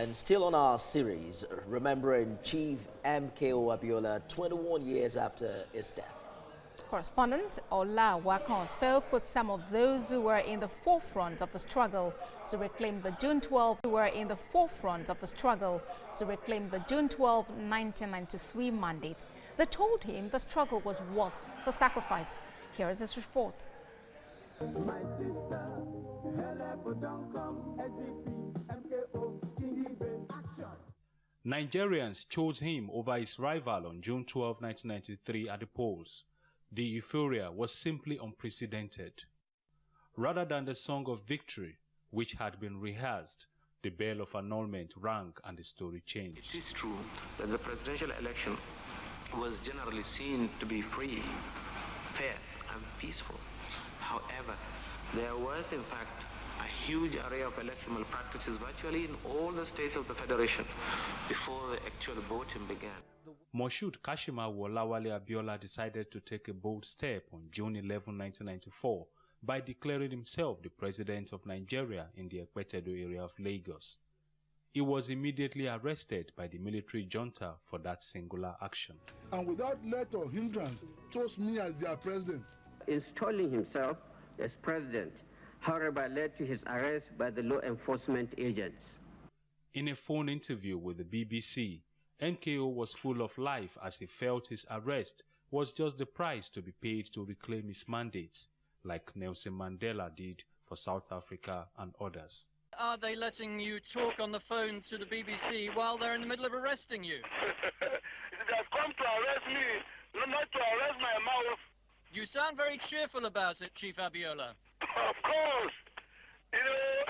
And still on our series, remembering Chief MKO Abiola 21 years after his death. Correspondent Ola Awakan spoke with some of those who were in the forefront of the struggle to reclaim the June 12, 1993 mandate. They told him the struggle was worth the sacrifice. Here is this report. My sister, don't come, MKO, action. Nigerians chose him over his rival on June 12, 1993 at the polls. The euphoria was simply unprecedented. Rather than the song of victory, which had been rehearsed, the bell of annulment rang and the story changed. It is true that the presidential election was generally seen to be free, fair, and peaceful. However, there was in fact a huge array of electoral practices virtually in all the states of the Federation before the actual voting began. Moshood Kashimawo Olawale Abiola decided to take a bold step on June 11, 1994 by declaring himself the president of Nigeria in the Ekpetedo area of Lagos. He was immediately arrested by the military junta for that singular action. And without let or hindrance, chose me as their president. Installing himself as president, however, led to his arrest by the law enforcement agents. In a phone interview with the BBC, MKO was full of life as he felt his arrest was just the price to be paid to reclaim his mandates, like Nelson Mandela did for South Africa and others. Are they letting you talk on the phone to the BBC while they're in the middle of arresting you? They have come to arrest me, not to arrest my mouth. You sound very cheerful about it, Chief Abiola. Of course. You know,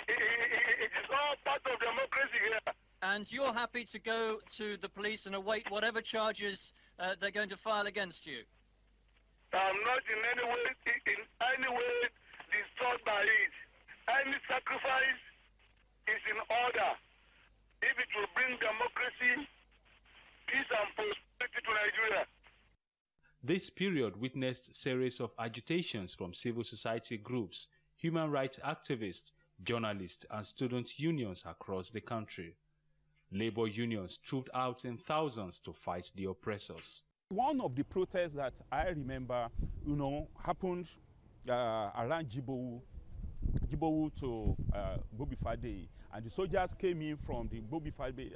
it is all part of democracy here. And you're happy to go to the police and await whatever charges they're going to file against you? I'm not in any way disturbed by it. Any sacrifice is in order. If it will bring democracy, peace and prosperity to Nigeria. This period witnessed a series of agitations from civil society groups, human rights activists, journalists, and student unions across the country. Labor unions trooped out in thousands to fight the oppressors. One of the protests that I remember, happened around Jibowu to Gbobifade, and the soldiers came in from the Gbobifade,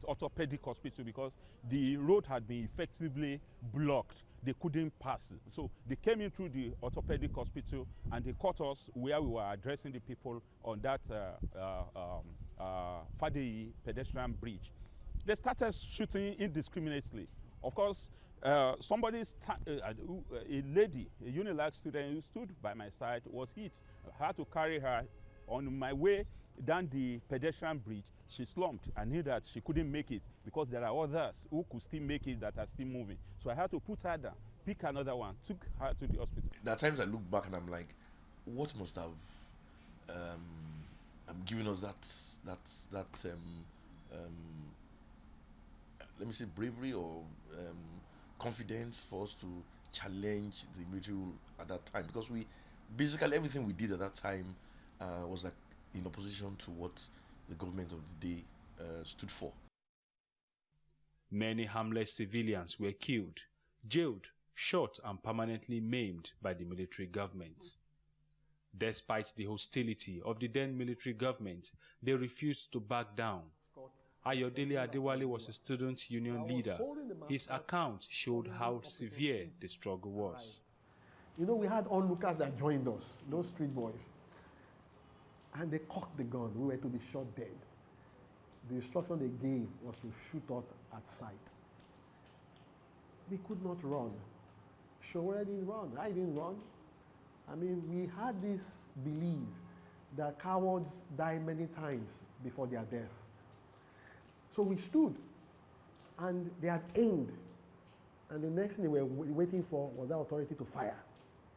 orthopedic hospital, because the road had been effectively blocked. They couldn't pass. So they came in through the orthopedic hospital and they caught us where we were addressing the people on that Fadei pedestrian bridge. They started shooting indiscriminately. Of course, a lady, a Unilag student who stood by my side, was hit. I had to carry her. On my way down the pedestrian bridge, she slumped. I knew that she couldn't make it because there are others who could still make it that are still moving. So I had to put her down, pick another one, took her to the hospital. There are times I look back and I'm like, what must have given us that let me say bravery or confidence for us to challenge the military rule at that time, because we basically everything we did at that time was like in opposition to what the government of the day stood for. Many harmless civilians were killed, jailed, shot, and permanently maimed by the military government. Despite the hostility of the then military government, they refused to back down. Ayodele Adewale was a student union leader. His account showed how severe the struggle was. We had onlookers that joined us, those street boys. And they cocked the gun. We were to be shot dead. The instruction they gave was to shoot us at sight. We could not run. Showore didn't run. I didn't run. We had this belief that cowards die many times before their death. So we stood, and they had aimed. And the next thing they were waiting for was that authority to fire.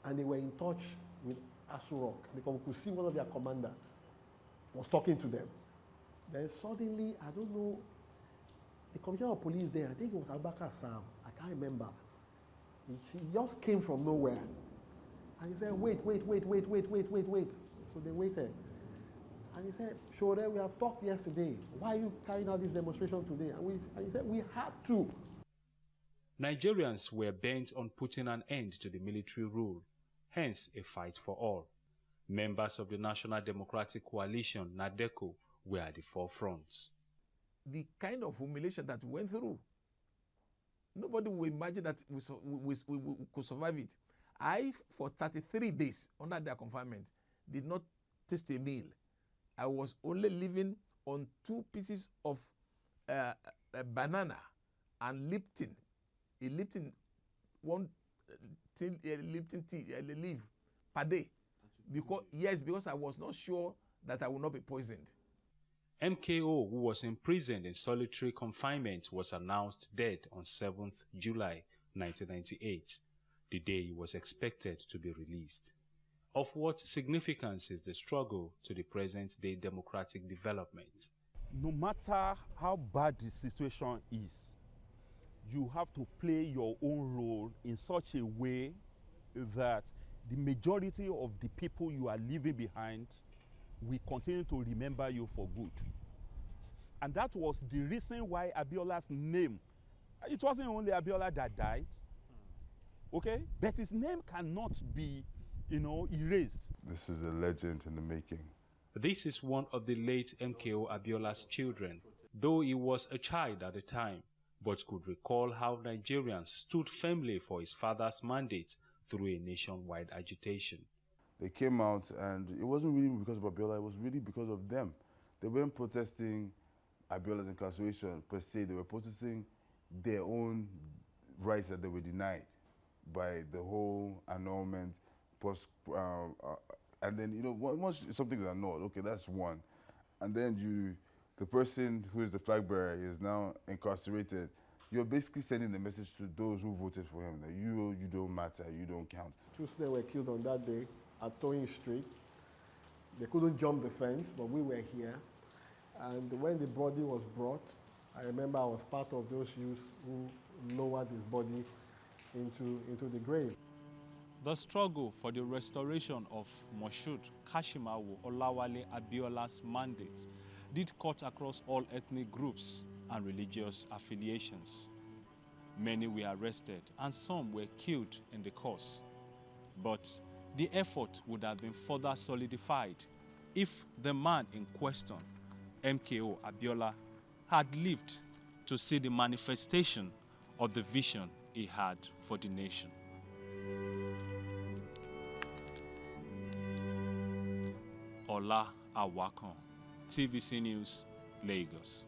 And they were in touch with Asurok, because we could see one of their commander was talking to them. Then suddenly, I don't know, the commissioner of police there, I think it was Abubakar Sam, I can't remember. He just came from nowhere. And he said, wait. So they waited. And he said, Shore, we have talked yesterday. Why are you carrying out this demonstration today? And he said, we had to. Nigerians were bent on putting an end to the military rule, hence a fight for all. Members of the National Democratic Coalition, NADECO, were at the forefront. The kind of humiliation that we went through, nobody would imagine that we could survive it. I, for 33 days under their confinement, did not taste a meal. I was only living on 2 pieces of a banana and Lipton. A Lipton, Lipton tea, leaf per day. Because I was not sure that I would not be poisoned. MKO, who was imprisoned in solitary confinement, was announced dead on 7th July 1998, the day he was expected to be released. Of what significance is the struggle to the present-day democratic developments? No matter how bad the situation is, you have to play your own role in such a way that the majority of the people you are leaving behind will continue to remember you for good. And that was the reason why Abiola's name, it wasn't only Abiola that died, okay? But his name cannot be, erased. This is a legend in the making. This is one of the late MKO Abiola's children, though he was a child at the time, but could recall how Nigerians stood firmly for his father's mandate through a nationwide agitation. They came out, and it wasn't really because of Abiola, it was really because of them. They weren't protesting Abiola's incarceration per se, they were protesting their own rights that they were denied by the whole annulment, and then, once something's annulled, okay, that's one. And then the person who is the flag bearer is now incarcerated. You're basically sending a message to those who voted for him that you don't matter, you don't count. 2 students were killed on that day at Towing Street. They couldn't jump the fence, but we were here. And when the body was brought, I remember I was part of those youths who lowered his body into the grave. The struggle for the restoration of Moshood Kashimawo Olawale Abiola's mandate did cut across all ethnic groups and religious affiliations. Many were arrested and some were killed in the cause. But the effort would have been further solidified if the man in question, MKO Abiola, had lived to see the manifestation of the vision he had for the nation. Ola Awakan, TVC News, Lagos.